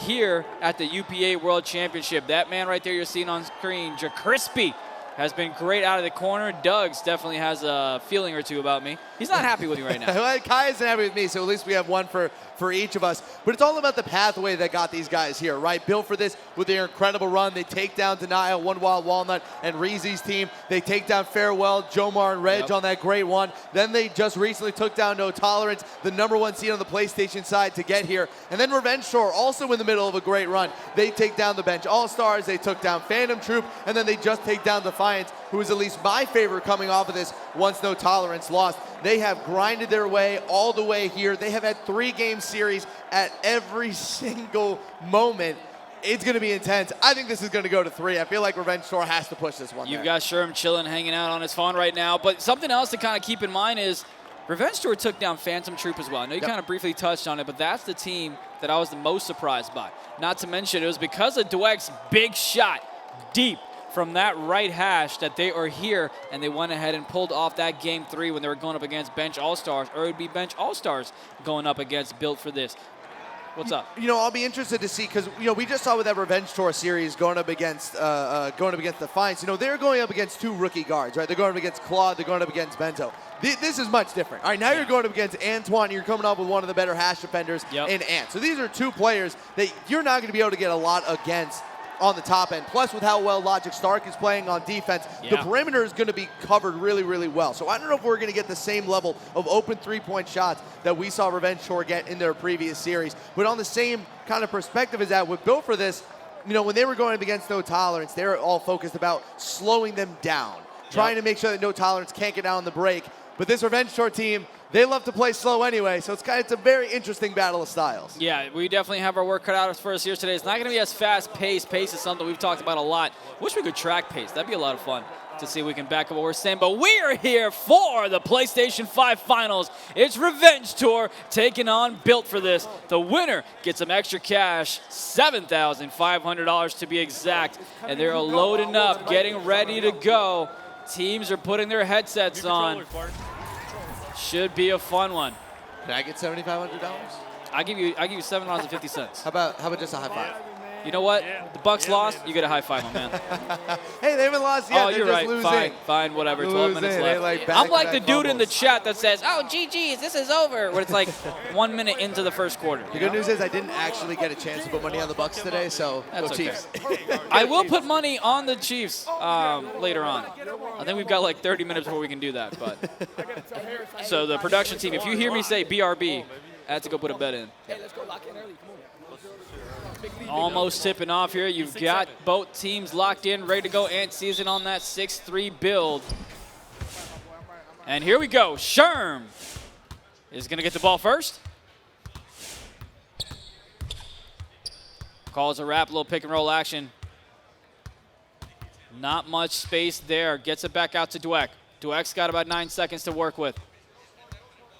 here at the UPA World Championship. That man right there you're seeing on screen, JaCrispy, has been great out of the corner. Dhuggz definitely has a feeling or two about me. He's not happy with me right now. Well, Kai isn't happy with me, so at least we have one for each of us. But it's all about the pathway that got these guys here, right? Built for this with their incredible run. They take down Denial, One Wild Walnut, and Reezy's team. They take down Farewell, Jomar, and Reg on that great one. Then they just recently took down No Tolerance, the #1 seed on the PlayStation side to get here. And then Revenge Tour, also in the middle of a great run. They take down the Bench All-Stars, they took down Phantom Troop, and then they just take down Defiance, who is at least my favorite coming off of this once No Tolerance lost. They have grinded their way all the way here. They have had 3-game series at every single moment. It's going to be intense. I think this is going to go to 3. I feel like Revenge Tour has to push this one. You've got Sherm chilling, hanging out on his phone right now. But something else to kind of keep in mind is Revenge Tour took down Phantom Troop as well. I know you kind of briefly touched on it, but that's the team that I was the most surprised by. Not to mention, it was because of Dweq's big shot deep from that right hash that they are here, and they went ahead and pulled off that game 3 when they were going up against Bench All-Stars, or it would be Bench All-Stars going up against Built for this. What's up? You know, I'll be interested to see, because we just saw with that Revenge Tour series going up against Defiance. They're going up against 2 rookie guards, right? They're going up against Claude. They're going up against Benzo. This is much different. All right, now you're going up against Antoine. You're coming up with one of the better hash defenders in Ant. So these are 2 players that you're not going to be able to get a lot against on the top end. Plus, with how well Logic Stark is playing on defense, the perimeter is going to be covered really, really well. So I don't know if we're going to get the same level of open 3-point shots that we saw Revenge Tour get in their previous series. But on the same kind of perspective as that, with Built for this, when they were going up against No Tolerance, they were all focused about slowing them down, trying to make sure that No Tolerance can't get down on the break. But this Revenge Tour team, they love to play slow anyway, so it's a very interesting battle of styles. Yeah, we definitely have our work cut out for us here today. It's not going to be as fast-paced. Pace is something we've talked about a lot. Wish we could track pace. That'd be a lot of fun to see if we can back up what we're saying. But we are here for the PlayStation 5 Finals. It's Revenge Tour taking on Built for this. The winner gets some extra cash, $7,500 to be exact. And they're loading up, getting ready to go. Teams are putting their headsets on. Should be a fun one. Can I get $7,500? I give you $7.50. How about just a high five? You know what? The Bucks lost. You get a high five, my man. Hey, they haven't lost yet. Oh, you're right. Losing. Fine, whatever. 12 minutes left. I'm like the dude in the chat that says, "Oh, GG's, this is over." When it's like 1 minute into the first quarter. The good news is I didn't actually get a chance to put money on the Bucks today, so that's go Chiefs. Okay. I will put money on the Chiefs later on. I think we've got like 30 minutes before we can do that. But so the production team, if you hear me say BRB, I have to go put a bet in. Almost tipping off here. You've got both teams locked in, ready to go. AntSZN on that 6-3 build. And here we go. Sherm is going to get the ball first. Calls a wrap, little pick and roll action. Not much space there. Gets it back out to Dweq. Dweq's got about 9 seconds to work with.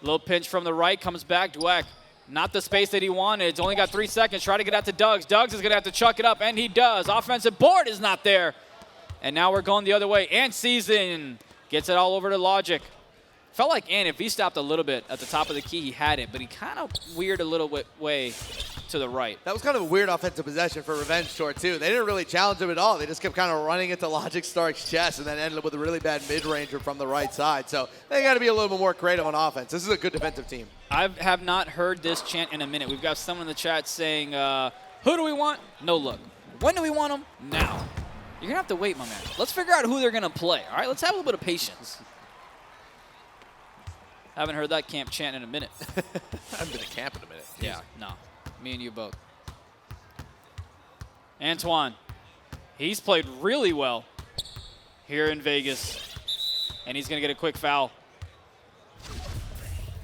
Little pinch from the right, comes back. Dweq. Not the space that he wanted. It's only got 3 seconds. Try to get out to Dhuggz. Dhuggz is going to have to chuck it up, and he does. Offensive board is not there. And now we're going the other way. AntSZN gets it all over to Logic. Felt like Ant, if he stopped a little bit at the top of the key, he had it, but he kind of weird a little bit way to the right. That was kind of a weird offensive possession for Revenge Tour, too. They didn't really challenge him at all. They just kept kind of running into Logic Stark's chest and then ended up with a really bad mid-ranger from the right side. So they got to be a little bit more creative on offense. This is a good defensive team. I have not heard this chant in a minute. We've got someone in the chat saying, who do we want? No look. When do we want them? Now. You're going to have to wait, my man. Let's figure out who they're going to play, all right? Let's have a little bit of patience. Haven't heard that camp chant in a minute. I haven't been to camp in a minute. Yeah, no. Me and you both. Antoine. He's played really well here in Vegas. And he's going to get a quick foul.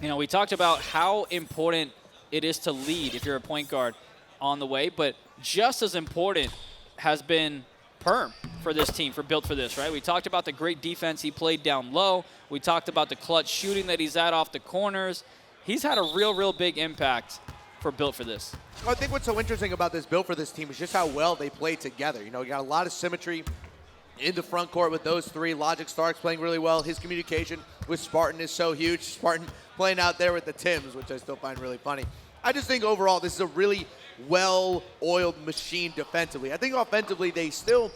We talked about how important it is to lead if you're a point guard on the way. But just as important has been Perm for this team, for Built for this, right? We talked about the great defense he played down low. We talked about the clutch shooting that he's at off the corners. He's had a real big impact for Built for this. Well, I think what's so interesting about this Built for this team is just how well they play together. You got a lot of symmetry in the front court with those 3. Logic Stark's playing really well. His communication with Spartan is so huge. Spartan playing out there with the Tims, which I still find really funny. I just think overall this is a really well-oiled machine defensively. I think offensively they still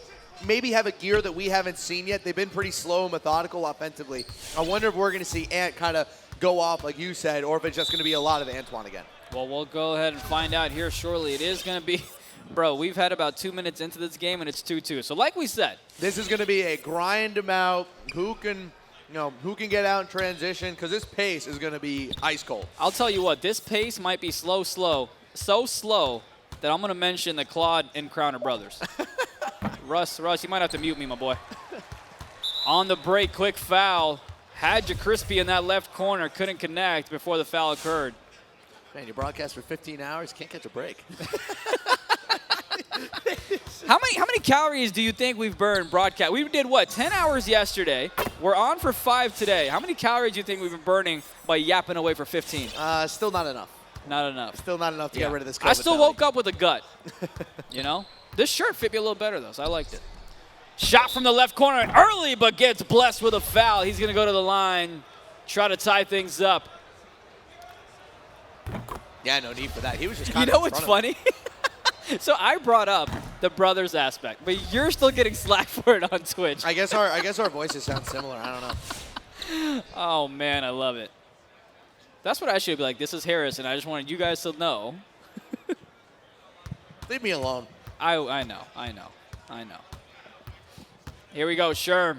maybe have a gear that we haven't seen yet. They've been pretty slow and methodical offensively. I wonder if we're going to see Ant kind of go off like you said, or if it's just going to be a lot of Antoine again. Well, we'll go ahead and find out here shortly. It is going to be, bro, we've had about 2 minutes into this game, and it's 2-2. So like we said, this is going to be a grind them out. Who can get out in transition? Because this pace is going to be ice cold. I'll tell you what, this pace might be slow, so slow that I'm going to mention the Claude and Crowner brothers. Russ, you might have to mute me, my boy. On the break, quick foul. Had you crispy in that left corner, couldn't connect before the foul occurred. Man, you broadcast for 15 hours, can't catch a break. How many calories do you think we've burned broadcast? We did what, 10 hours yesterday. We're on for 5 today. How many calories do you think we've been burning by yapping away for 15? Still not enough. Not enough. Still not enough to get rid of this COVID I still belly. woke up with a gut. You know? This shirt fit me a little better, though, so I liked it. Shot from the left corner early, but gets blessed with a foul. He's going to go to the line, try to tie things up. Yeah, no need for that. He was just kind of. You know what's funny? So I brought up the brothers aspect, but you're still getting slack for it on Twitch. I guess our voices sound similar. I don't know. Oh man, I love it. That's what I should be like. This is Harris, and I just wanted you guys to know. Leave me alone. I know. Here we go, Sherm.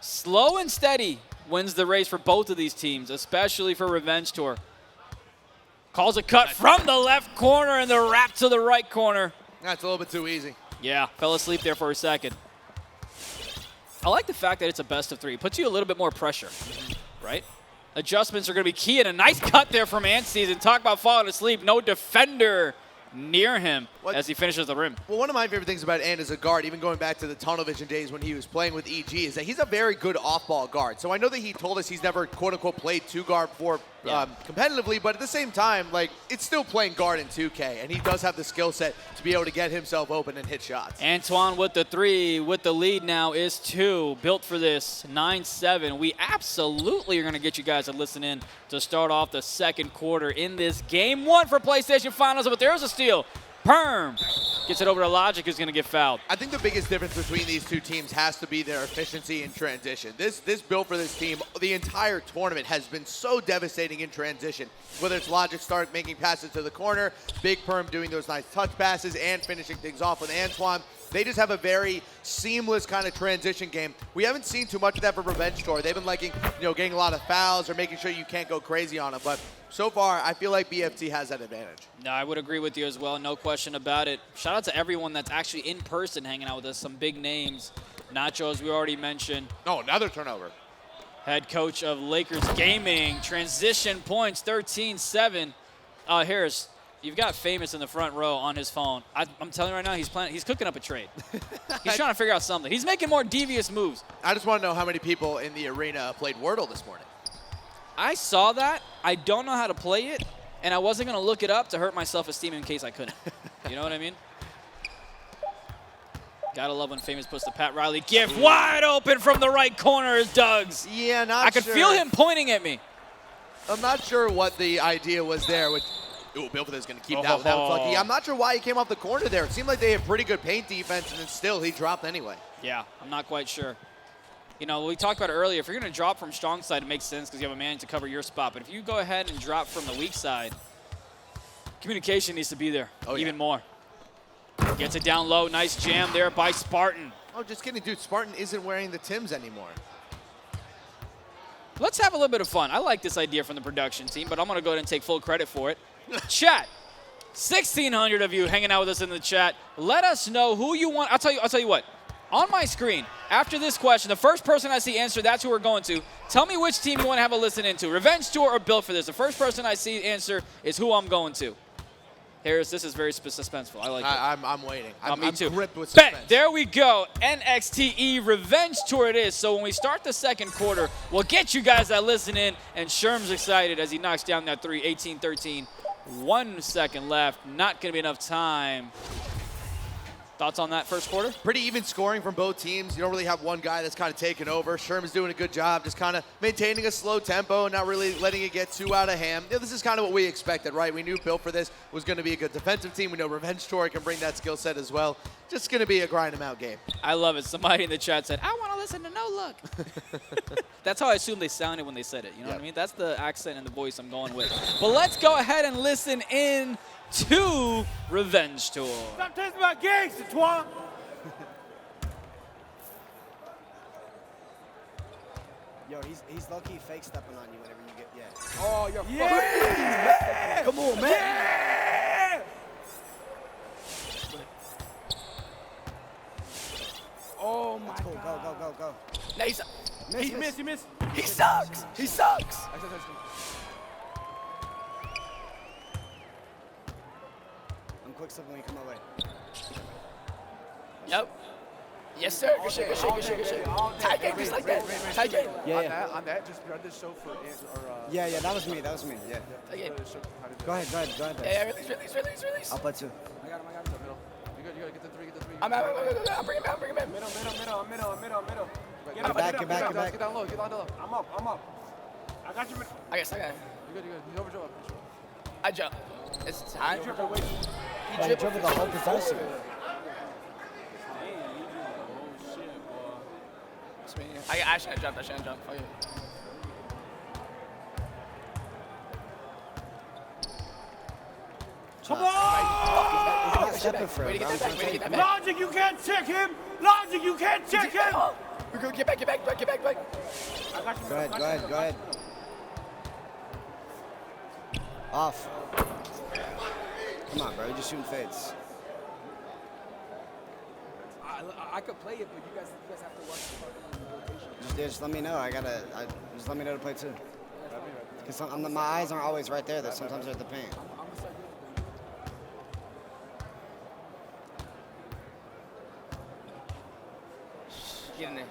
Slow and steady wins the race for both of these teams, especially for Revenge Tour. Calls a cut from the left corner and the wrap to the right corner. That's a little bit too easy. Yeah, fell asleep there for a second. I like the fact that it's a best of 3. Puts you a little bit more pressure, right? Adjustments are going to be key, and a nice cut there from AntSZN. Talk about falling asleep. No defender near him as he finishes the rim. Well, one of my favorite things about Ant as a guard, even going back to the tunnel vision days when he was playing with EG, is that he's a very good off-ball guard. So I know that he told us he's never, quote-unquote, played 2-guard before competitively, but at the same time, like, it's still playing guard in 2K, and he does have the skill set to be able to get himself open and hit shots. Antoine with the 3, with the lead now is 2. Built for this, 9-7. We absolutely are going to get you guys to listen in to start off the second quarter in this Game 1 for PlayStation Finals, but there's a steal. Perm gets it over to Logic, who's going to get fouled. I think the biggest difference between these two teams has to be their efficiency in transition. This build for this team, the entire tournament has been so devastating in transition. Whether it's Logic start making passes to the corner, BigPerm doing those nice touch passes, and finishing things off with Antoine. They just have a very seamless kind of transition game. We haven't seen too much of that for Revenge Tour. They've been liking, getting a lot of fouls or making sure you can't go crazy on them. But so far, I feel like BFT has that advantage. No, I would agree with you as well. No question about it. Shout out to everyone that's actually in person hanging out with us. Some big names. Nacho, as we already mentioned. Oh, another turnover. Head coach of Lakers Gaming. Transition points, 13-7. Harris, you've got Famous in the front row on his phone. I'm telling you right now, he's cooking up a trade. He's trying to figure out something. He's making more devious moves. I just want to know how many people in the arena played Wordle this morning. I saw that. I don't know how to play it, and I wasn't going to look it up to hurt my self-esteem in case I couldn't. You know what I mean? Gotta love when Famous puts the Pat Riley gift wide open from the right corner is Dhuggz. Yeah, not sure. I could feel him pointing at me. I'm not sure what the idea was there. Ooh, Bilford is going to keep that without lucky. I'm not sure why he came off the corner there. It seemed like they had pretty good paint defense, and then still he dropped anyway. Yeah, I'm not quite sure. We talked about it earlier. If you're going to drop from strong side, it makes sense because you have a man to cover your spot. But if you go ahead and drop from the weak side, communication needs to be there even more. Gets it down low. Nice jam there by Spartan. Oh, just kidding, dude. Spartan isn't wearing the Tims anymore. Let's have a little bit of fun. I like this idea from the production team, but I'm going to go ahead and take full credit for it. Chat, 1,600 of you hanging out with us in the chat. Let us know who you want. I'll tell you what. On my screen, after this question, the first person I see answer, that's who we're going to. Tell me which team you want to have a listen into, Revenge Tour or Built for this. The first person I see answer is who I'm going to. Harris, this is very suspenseful. I like it. I'm waiting. Me too. I'm gripped with suspense. Bet. There we go. NXTE Revenge Tour it is. So when we start the second quarter, we'll get you guys that listen in. And Sherm's excited as he knocks down that 3, 18-13. 1 second left. Not going to be enough time. Thoughts on that first quarter? Pretty even scoring from both teams. You don't really have one guy that's kind of taking over. Sherm is doing a good job just kind of maintaining a slow tempo and not really letting it get too out of hand. You know, this is kind of what we expected, right? We knew built for this was going to be a good defensive team. We know Revenge Tour can bring that skill set as well. Just going to be a grind 'em out game. I love it. Somebody in the chat said, I want to listen to No Look. That's how I assume they sounded when they said it. You know what I mean? That's the accent and the voice I'm going with. But let's go ahead and listen in to Revenge Tour. Stop testing my gangs, Antoine. Yo, he's low-key fake stepping on you whenever you get, Oh, you're fucking. Come on, man. Yeah. Oh my Cool, God. go. No, he missed. He sucks. He sucks. I'm quick stepping when you come my way. Yep. Yes, sir. Good shit. Tight game, just like that. Tight game. Yeah. On that, just run this show for Yeah, that was me. Yeah. Tight game. Go ahead. Yeah, release. I'll play 2. I got him. You good. Get the three. I'm bring him in. Middle. Get back. Get down low. I'm up. I got you. I guess I got it. You good. He's over jump. I jump. It's high. He dribbled the whole possession. I shouldn't jump. Fuck it. Come on! He's not stepping for Way to it, get bro. that back. Logic, you can't check him. Logic, you can't check him. We're good. Get back. I got you. Go ahead. Off. Come on, bro. You're just shooting fades. I could play it, but you guys have to watch the rotation. Just let me know. Just let me know to play 2. Because my eyes aren't always right there. Sometimes they're at the paint. Get in there.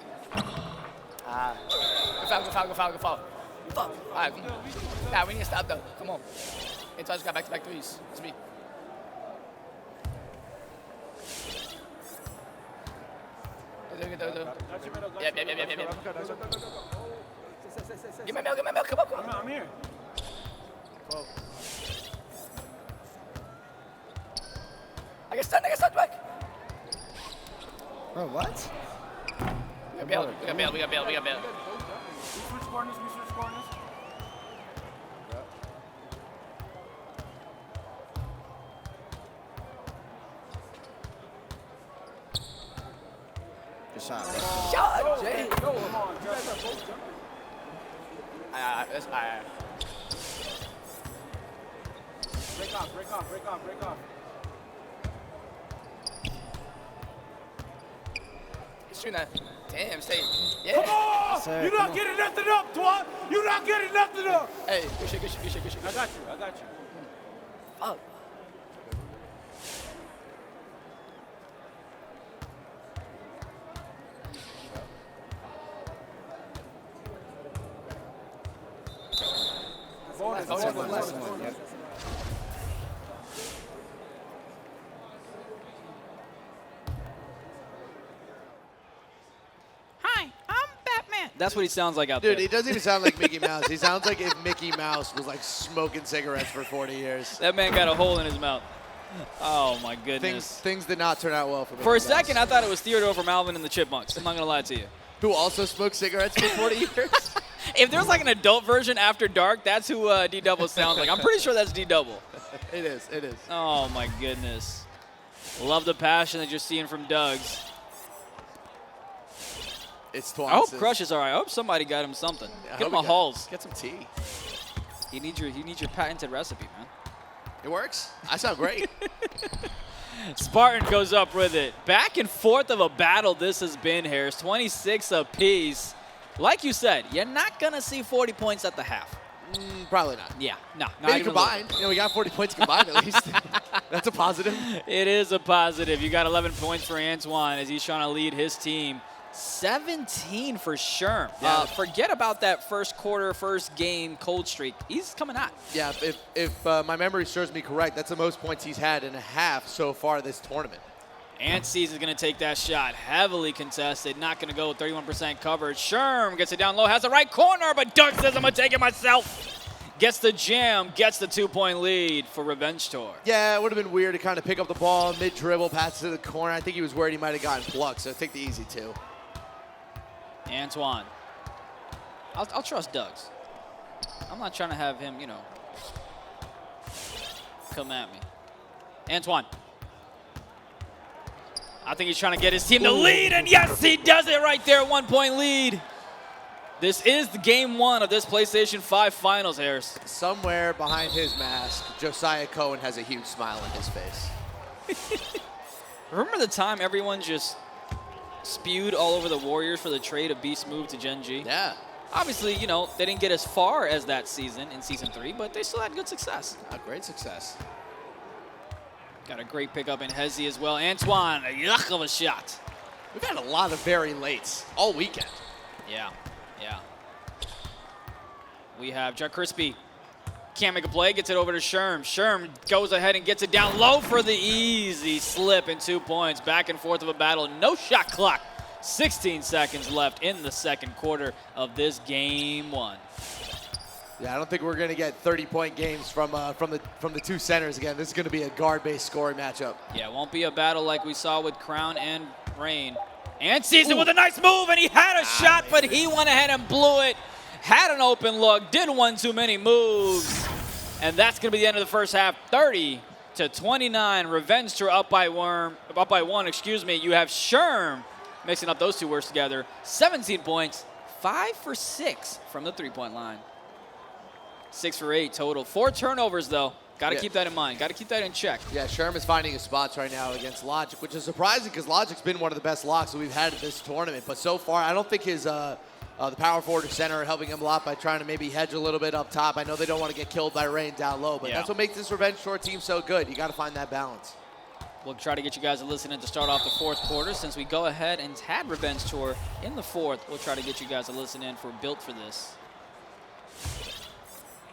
Good foul. Fuck. All right. Nah, we need to stop though. Come on. Antoine just got back-to-back threes. It's me. Yep. Get my milk. Come on. I'm here. I get stunned, Dweq. Bro, what? We got bail. We switch corners. Good shot, bro. Shot, Jay. Come on. You guys are both jumping. Break off. Shooting that. Damn, stay. Yeah. Come on! Sir, You're not getting nothing up, Twan. You're not getting nothing up. Hey, good shit. I got you. Fuck. Bonus. Last one, yep. Hi, I'm Batman. That's what he sounds like out there. Dude, he doesn't even sound like Mickey Mouse. He sounds like if Mickey Mouse was like smoking cigarettes for 40 years. That man got a hole in his mouth. Oh my goodness. Things did not turn out well for Mickey For a Mouse. second, I thought it was Theodore from Alvin and the Chipmunks. I'm not going to lie to you. Who also smoked cigarettes for 40 years? If there's like an adult version after dark, that's who DDouble sounds like. I'm pretty sure that's DDouble. It is. Oh my goodness. Love the passion that you're seeing from Dhuggz. It's Twan. I hope Crush is all right. I hope somebody got him something. Get him a Halls. Get some tea. He needs your patented recipe, man. It works. I sound great. Spartan goes up with it. Back and forth of a battle this has been here. It's 26 apiece. Like you said, you're not going to see 40 points at the half. Probably not. Yeah, no. Maybe combined. You know, we got 40 points combined at least. That's a positive. It is a positive. You got 11 points for Antoine as he's trying to lead his team. 17 for Sherm. Yeah. Forget about that first quarter, first game cold streak. He's coming out. Yeah, if my memory serves me correct, that's the most points he's had in a half so far this tournament. AntSZN is going to take that shot. Heavily contested. Not going to go. 31% coverage. Sherm gets it down low. Has the right corner, but Dhuggz says, I'm going to take it myself. Gets the jam. Gets the 2-point lead for Revenge Tour. Yeah, it would have been weird to kind of pick up the ball mid-dribble, pass it to the corner. I think he was worried he might have gotten plucked, so take the easy 2. Antoine. I'll trust Dhuggz. I'm not trying to have him, you know, come at me. Antoine. I think he's trying to get his team to lead, and yes, he does it right there, 1-point lead. This is the game 1 of this PlayStation 5 Finals, Harris. Somewhere behind his mask, Josiah Cohen has a huge smile on his face. Remember the time everyone just spewed all over the Warriors for the trade of Beast move to Gen G? Yeah. Obviously, you know, they didn't get as far as that season in Season 3, but they still had good success. Great success. Got a great pickup in Hezi as well. Antoine, a yuck of a shot. We've had a lot of very lates all weekend. Yeah, yeah. We have Jack Crispy. Can't make a play, gets it over to Sherm. Sherm goes ahead and gets it down low for the easy slip and 2 points. Back and forth of a battle, no shot clock. 16 seconds left in the second quarter of this game 1. Yeah, I don't think we're going to get 30-point games from the 2 centers again. This is going to be a guard-based scoring matchup. Yeah, it won't be a battle like we saw with Crown and Reign. AntSZN with a nice move, and he had a shot, but he went ahead and blew it. Had an open look, did one too many moves. And that's going to be the end of the first half, 30-29. Revenge Tour up by 1, You have Sherm mixing up those 2 words together. 17 points, 5 for 6 from the 3-point line. 6 for 8 total. 4 turnovers, though. Got to keep that in mind. Got to keep that in check. Yeah, Sherm is finding his spots right now against Logic, which is surprising because Logic's been one of the best locks that we've had at this tournament. But so far, I don't think his the power forward or center are helping him a lot by trying to maybe hedge a little bit up top. I know they don't want to get killed by Reign down low, but that's what makes this Revenge Tour team so good. You got to find that balance. We'll try to get you guys to listen in to start off the 4th quarter. Since we go ahead and had Revenge Tour in the 4th, we'll try to get you guys to listen in for Built for This.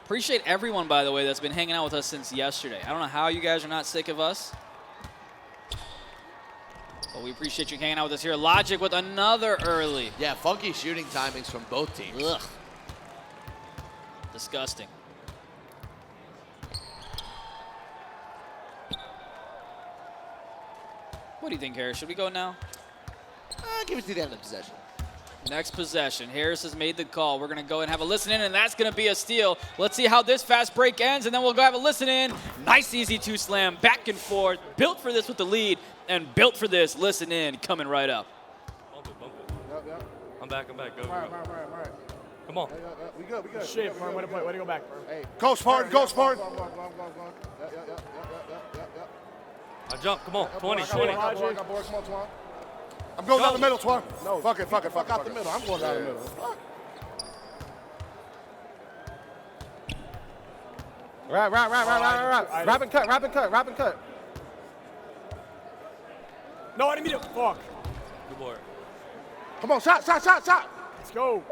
Appreciate everyone, by the way, that's been hanging out with us since yesterday. I don't know how you guys are not sick of us, but we appreciate you hanging out with us here. Logic with another early. Yeah, funky shooting timings from both teams. Ugh. Disgusting. What do you think, Harris? Should we go now? Give it to the end of possession. Next possession. Harris has made the call. We're going to go and have a listen in, and that's going to be a steal. Let's see how this fast break ends, and then we'll go have a listen in. Nice, easy 2-slam, back and forth. Built for this with the lead, and Built for this, listen in, coming right up. Bump it. Yep. I'm back. Go. All right. Come on. We good. Shit, Perm, way to go back, Perm. Hey. Go, Spartan. Yep. I jump. Come on. 20. I got board. Come on, Twan. I'm going down the middle, Twan. No. Fuck it. Fuck out the middle. I'm going down the middle. Fuck. Right. Wrap and cut. No, I didn't mean to. Fuck. Good boy. Come on, shot. Let's go.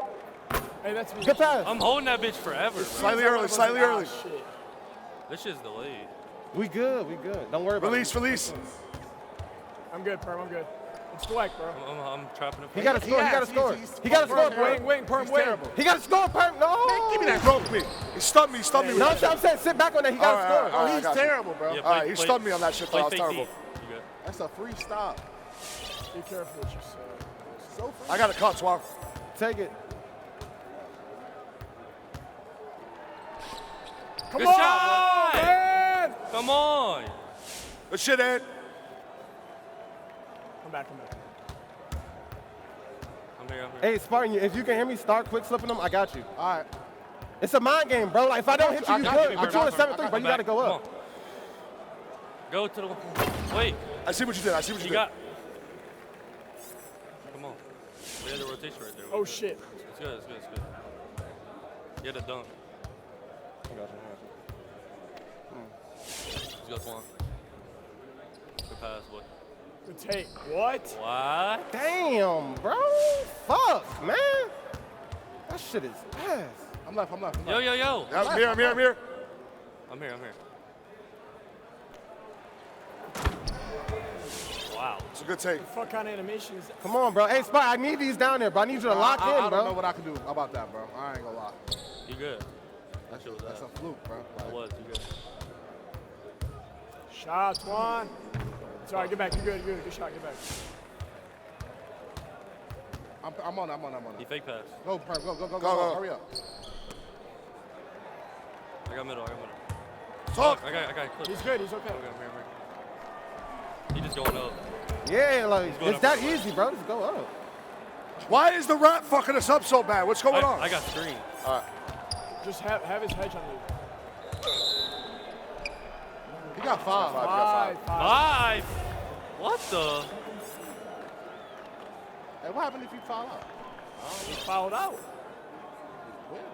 Hey, that's me. Good pass. I'm holding that bitch forever. Slightly early. Shit. This shit's delayed. We good. Don't worry about it. Release. I'm good, Perm. I'm good. It's Dweq, bro. I'm trapping him. He got to score. He got to score, Perm. Wing, Perm, wing. He got to score, Perm. No. Man, give me that. Broke me. He stunned me. No, I'm saying sit back on that. He got to score. Oh, he's terrible, bro. Yeah, All right, he stunned me on that shit. That was fake terrible. D. You good? That's a free stop. Be careful what you say. So free. I got a cut, Twan. Take it. Come Good on, shot! man. Come on. Good shit, Ed. Come back. I'm here. Hey, Spartan, if you can hear me start quick slipping them, I got you. All right. It's a mind game, bro. Like, if I don't hit you, you good. But you're on a 7-3, but you got to go Come up. on. Go to the. Wait. I see what you did. You got. Come on. We had the rotation right there. Oh, shit. It's good. You had a dunk. Let's go, Twan. Good pass, boy. Good take. What? What? Damn, bro. Fuck, man. That shit is ass. I'm left. Yo. I'm here. I'm here. Wow. It's a good take. What kind of animations? Come on, bro. Hey, Spot, I need these down there, bro. I need you to lock in, I bro. don't know what I can do about that, bro. I ain't gonna lie. You good. That shit was That's that. a fluke, bro. It was. You good. Shot, Antoine. It's all right, get back. You're good, you're good. Good shot, get back. I'm on it. He fake pass. Go, Perm. Go. Hurry up. I got middle. Talk. I got clip. He's good, he's okay. He just going up. Yeah, like, going it's up that right easy, bro. Just go up. Why is the rat fucking us up so bad? What's going on? I got screen. All right. Just have his hedge on you. He got 5. Five. 5. What the? Hey, what happened if you foul out? He fouled out.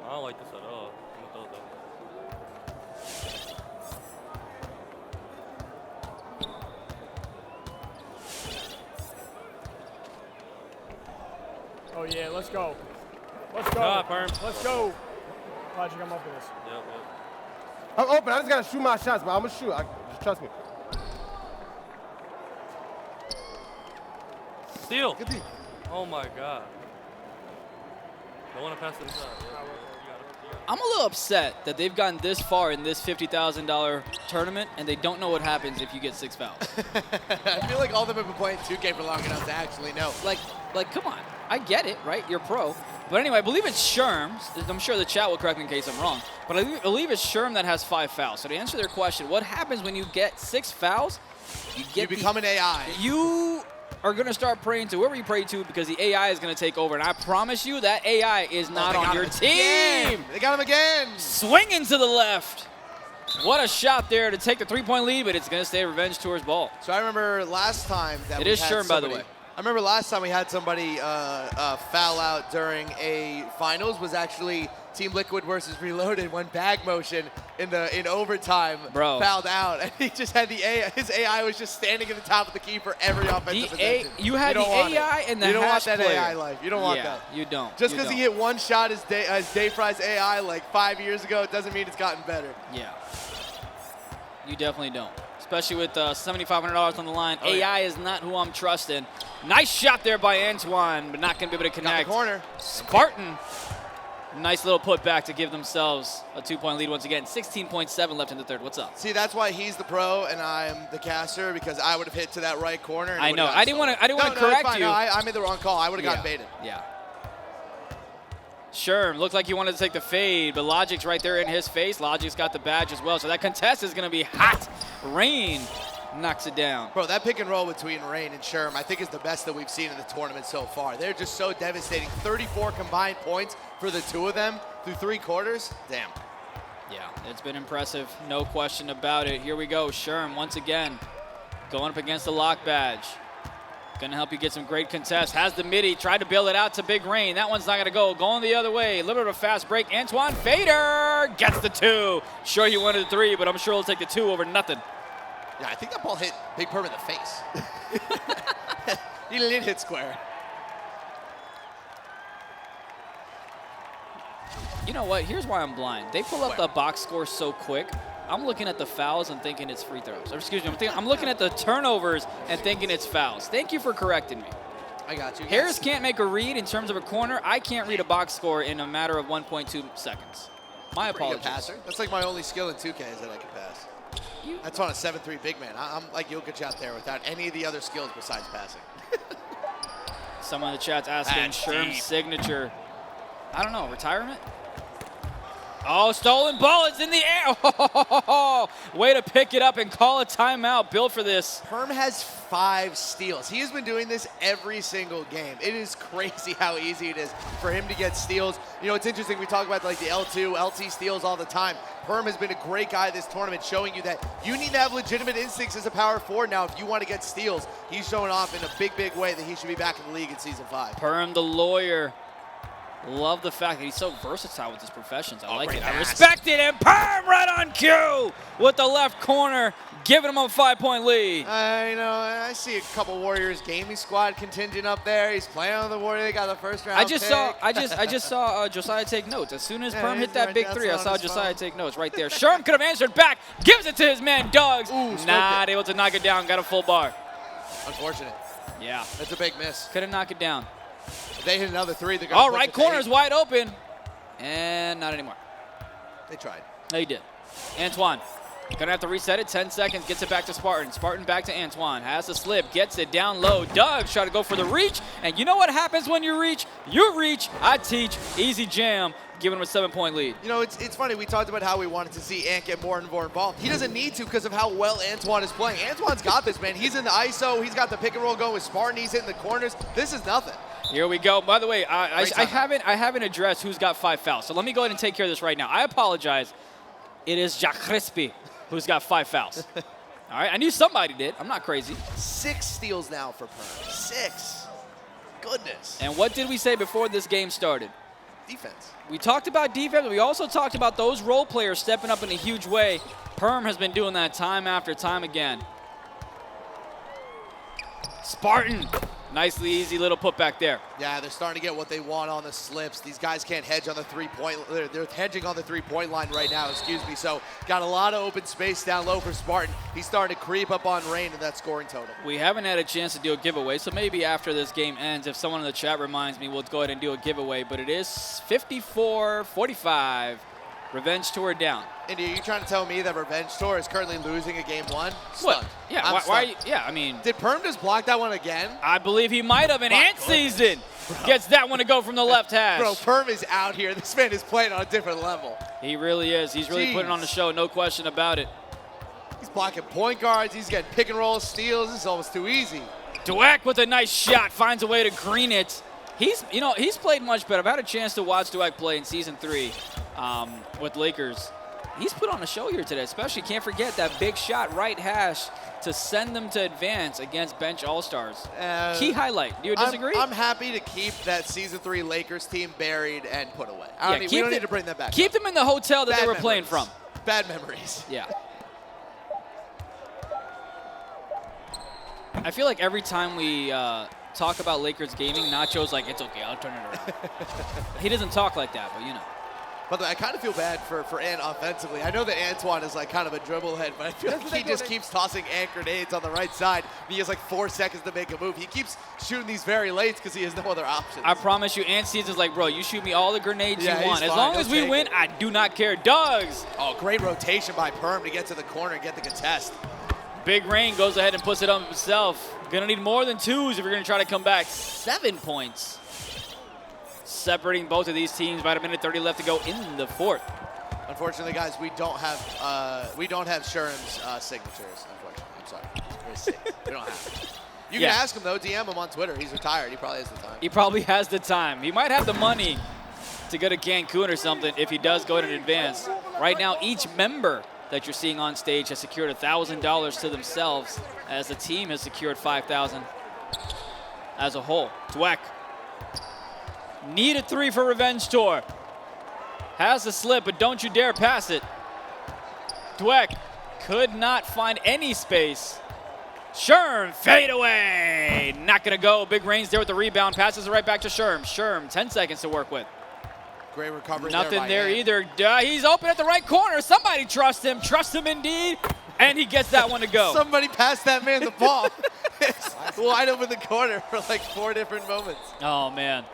I don't like this at all. I'm gonna throw it though. Oh yeah, let's go. Let's go. Nah, Perm. Let's go. Logic, I'm up for this. Yep. I'm open. I just gotta shoot my shots, but I'm gonna shoot. Just trust me. Steal. Get deep. Oh my god. Don't want to pass it inside. Yeah, you got it. I'm a little upset that they've gotten this far in this $50,000 tournament, and they don't know what happens if you get 6 fouls. I feel like all of them have been playing 2K for long enough to actually know. Like, come on. I get it, right? You're pro. But anyway, I believe it's Sherm. I'm sure the chat will correct me in case I'm wrong. But I believe it's Sherm that has 5 fouls. So to answer their question, what happens when you get 6 fouls? You become an AI. You are going to start praying to whoever you pray to because the AI is going to take over. And I promise you that AI is not on your team. Again. They got him again. Swinging to the left. What a shot there to take the 3-point lead, but it's going to stay Revenge Tour's ball. So I remember last time that It we is had Sherm, by the somebody- way. I remember last time we had somebody foul out during a finals was actually Team Liquid versus Reloaded when bag motion in overtime fouled out, and he just had the AI. His AI was just standing at the top of the key for every offensive possession. You had the AI and the You don't want hash that player. AI life. You don't want Yeah, that. you don't. Just You because he don't. hit one shot as Dayfry's AI like 5 years ago, it doesn't mean it's gotten better. Yeah. You definitely don't. Especially with $7,500 on the line. Oh, AI is not who I'm trusting. Nice shot there by Antoine, but not going to be able to connect. Got the corner. Spartan. Nice little putback to give themselves a 2-point lead once again. 16.7 left in the third. What's up? See, that's why he's the pro and I'm the caster, because I would have hit to that right corner. And I know. I didn't want to it's correct fine. you. No, I made the wrong call. I would have gotten baited. Yeah. Sherm looked like he wanted to take the fade, but Logic's right there in his face. Logic's got the badge as well, so that contest is going to be hot. Rain knocks it down. Bro, that pick and roll between Rain and Sherm, I think is the best that we've seen in the tournament so far. They're just so devastating. 34 combined points for the two of them through 3 quarters. Damn. Yeah, it's been impressive. No question about it. Here we go. Sherm once again going up against the lock badge. Gonna help you get some great contests. Has the midi, tried to bail it out to BigMFReign. That one's not gonna go. Going the other way. A little bit of a fast break. Antoine Fader gets the 2. Sure he wanted the 3, but I'm sure he'll take the 2 over nothing. Yeah, I think that ball hit BigPerm in the face. He didn't hit square. You know what? Here's why I'm blind. They pull up the box score so quick. I'm looking at the fouls and thinking it's free throws. Or excuse me, I'm looking at the turnovers and thinking it's fouls. Thank you for correcting me. I got you. Harris can't make a read in terms of a corner. I can't read a box score in a matter of 1.2 seconds. My apologies. Passer. That's like my only skill in 2K is that I can pass. That's on a 7'3" big man. I'm like Jokic out there without any of the other skills besides passing. Someone in the chat's asking Sherm's signature. I don't know, retirement? Oh, stolen ball, it's in the air. Oh, way to pick it up and call a timeout. Built for this. Perm has 5 steals. He has been doing this every single game. It is crazy how easy it is for him to get steals. You know, it's interesting. We talk about like the L2, LT steals all the time. Perm has been a great guy this tournament, showing you that you need to have legitimate instincts as a power forward now if you want to get steals. He's showing off in a big, big way that he should be back in the league in Season 5. Perm the lawyer. Love the fact that he's so versatile with his professions. I like it. pass. I respect it. And Perm right on cue with the left corner, giving him a 5-point lead. I know. I see a couple Warriors gaming squad contingent up there. He's playing on the Warrior. They got the first round. I just saw Josiah take notes. As soon as Perm hit that big 3, I saw Josiah take notes right there. Sherm could have answered back. Gives it to his man Dhuggz. Not able to knock it down. Got a full bar. Unfortunate. Yeah. That's a big miss. Couldn't knock it down. If they hit another three, they're going All to right, corner is wide open. And not anymore. They tried. They did. Antoine. Gonna have to reset it. 10 seconds. Gets it back to Spartan. Spartan back to Antoine. Has the slip. Gets it down low. Dhuggz try to go for the reach. And you know what happens when you reach? You reach. I teach. Easy jam. Giving him a 7-point lead. You know, it's funny. We talked about how we wanted to see Ant get more and more involved. He doesn't need to because of how well Antoine is playing. Antoine's got this, man. He's in the ISO. He's got the pick and roll going with Spartan. He's hitting the corners. This is nothing. Here we go. By the way, I haven't addressed who's got 5 fouls. So let me go ahead and take care of this right now. I apologize. It is Jack Crispy who's got 5 fouls. All right, I knew somebody did. I'm not crazy. 6 steals now for Perm. 6. Goodness. And what did we say before this game started? Defense. We talked about defense, but we also talked about those role players stepping up in a huge way. Perm has been doing that time after time again. Spartan. Nicely easy little putback there. Yeah, they're starting to get what they want on the slips. These guys can't hedge on the they're hedging on the three-point line right now, excuse me. So got a lot of open space down low for Spartan. He's starting to creep up on Reign in that scoring total. We haven't had a chance to do a giveaway, so maybe after this game ends, if someone in the chat reminds me, we'll go ahead and do a giveaway. But it is 54-45. Revenge Tour down. Indy, are you trying to tell me that Revenge Tour is currently losing a game 1? What? Yeah, why yeah, I mean. Did Perm just block that one again? I believe he might have, and AntSZN gets that one to go from the left hash. Bro, Perm is out here. This man is playing on a different level. He really is. He's really putting on the show, no question about it. He's blocking point guards. He's getting pick and roll steals. This is almost too easy. Dweq with a nice shot, finds a way to green it. He's played much better. I've had a chance to watch Dweq play in Season 3 with Lakers. He's put on a show here today, especially can't forget that big shot right hash to send them to advance against bench All-Stars. Key highlight. Do you disagree? I'm happy to keep that Season 3 Lakers team buried and put away. We don't need to bring them back. Keep them in the hotel that they were playing from. Bad memories. Yeah. I feel like every time we talk about Lakers gaming, Nacho's like, it's okay, I'll turn it around. He doesn't talk like that, but you know. By the way, I kind of feel bad for Ant offensively. I know that Antoine is like kind of a dribble head, but I feel like he just keeps tossing Ant grenades on the right side. He has like 4 seconds to make a move. He keeps shooting these very late because he has no other options. I promise you, AntSZN's like, bro, you shoot me all the grenades you want. As fine. long as we win, I do not care. Dhuggz. Oh, great rotation by Perm to get to the corner and get the contest. BigMFReign goes ahead and puts it on himself. Gonna need more than 2s if you're gonna try to come back. 7 points. Separating both of these teams. About 1:30 left to go in the 4th. Unfortunately, guys, we don't have Sherm's signatures. Unfortunately, I'm sorry. We don't have it. You can ask him though. DM him on Twitter. He's retired. He probably has the time. He probably has the time. He might have the money to go to Cancun or something if he does go in advance. Right now, each member that you're seeing on stage has secured $1,000 to themselves, as the team has secured $5,000 as a whole. Dweq. Need a 3 for Revenge Tour. Has the slip, but don't you dare pass it. Dweq could not find any space. Sherm, fade away. Not gonna go. BigMFReign there with the rebound. Passes it right back to Sherm. Sherm, 10 seconds to work with. Great recovery. Nothing there either. He's open at the right corner. Somebody trust him. Trust him indeed. And he gets that one to go. Somebody passed that man the ball. It's wide open the corner for like 4 different moments. Oh, man.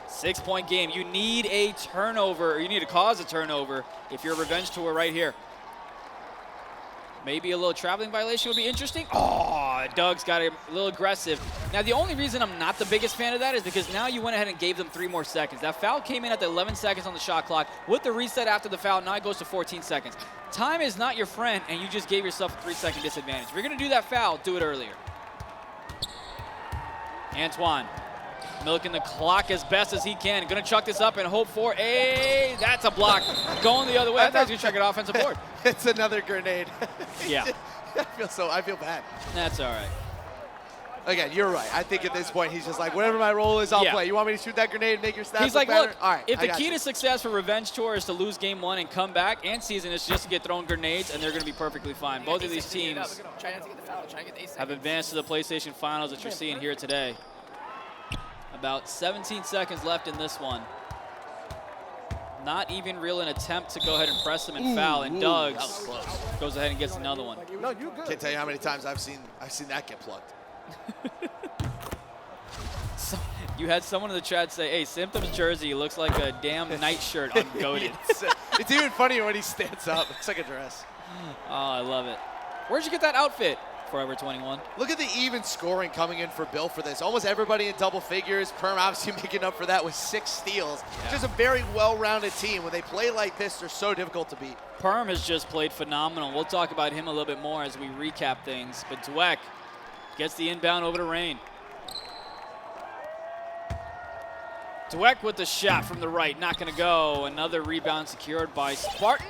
6-point game. You need a turnover, or you need to cause a turnover if you're a Revenge Tour right here. Maybe a little traveling violation would be interesting. Oh, Dhuggz got a little aggressive. Now, the only reason I'm not the biggest fan of that is because now you went ahead and gave them 3 more seconds. That foul came in at the 11 seconds on the shot clock. With the reset after the foul, now it goes to 14 seconds. Time is not your friend, and you just gave yourself a 3-second disadvantage. If you're going to do that foul, do it earlier. Antoine. Milking the clock as best as he can. Gonna chuck this up and hope for that's a block. Going the other way. I thought he was gonna check it offensive board. It's another grenade. Yeah. I feel bad. That's all right. Again, you're right. I think at this point he's just like, whatever my role is, I'll play. You want me to shoot that grenade and make your stats He's like, better? look, all right, if the key to success for Revenge Tour is to lose game 1 and come back, AntSZN is just to get thrown grenades, and they're gonna be perfectly fine. Both of these teams have advanced to the PlayStation Finals that you're seeing here today. About 17 seconds left in this one. Not even really an attempt to go ahead and press them and foul. And Dhuggz goes ahead and gets another one. No, you good. Can't tell you how many times I've seen that get plucked. So, you had someone in the chat say, hey, Symptoms jersey looks like a damn nightshirt on Goated. It's even funnier when he stands up. Looks like a dress. Oh, I love it. Where'd you get that outfit? Forever 21. Look at the even scoring coming in for Bill for this. Almost everybody in double figures. Perm obviously making up for that with 6 steals. Yeah. Just a very well-rounded team. When they play like this, they're so difficult to beat. Perm has just played phenomenal. We'll talk about him a little bit more as we recap things. But Dweq gets the inbound over to Reign. Dweq with the shot from the right, not going to go. Another rebound secured by Spartan.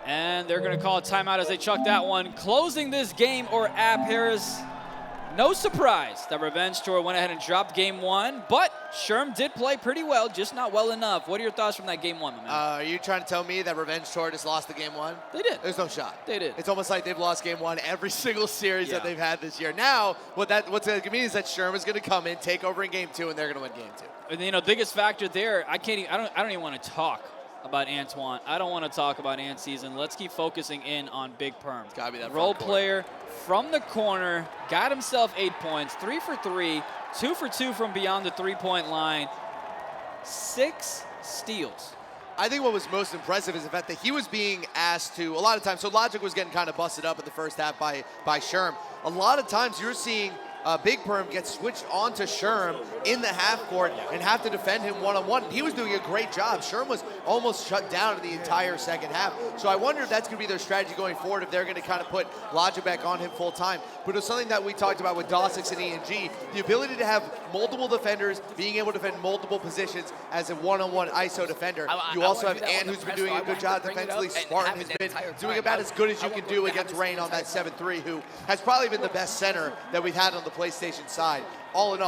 And they're going to call a timeout as they chuck that one. Closing this game, or App Harris. No surprise that Revenge Tour went ahead and dropped game 1, but Sherm did play pretty well, just not well enough. What are your thoughts from that game 1, my man? Are you trying to tell me that Revenge Tour just lost the game 1? They did. There's no shot. They did. It's almost like they've lost game 1 every single series that they've had this year. Now, what's going to mean is that Sherm is going to come in, take over in game 2, and they're going to win game 2. And you know, biggest factor there, I don't even want to talk about Antoine. I don't want to talk about AntSZN. Let's keep focusing in on BigPerm. Gotta be that role front court. player from the corner, got himself 8 points, 3 for 3, 2 for 2 from beyond the 3-point line, 6 steals. I think what was most impressive is the fact that he was being asked to, a lot of times, so Logic was getting kind of busted up in the first half by Sherm. A lot of times you're seeing BigPerm get switched onto Sherm in the half court and have to defend him one-on-one. He was doing a great job. Sherm was almost shut down in the entire second half. So I wonder if that's going to be their strategy going forward, if they're going to kind of put Logic back on him full time. But it was something that we talked about with Dawsix and ENG, the ability to have multiple defenders, being able to defend multiple positions as a one-on-one ISO defender. You also have Ant, who's been doing a good job defensively. Spartan has been doing about as good as you can do against Reign on that 7-3, who has probably been the best center that we've had on the PlayStation side. All in all,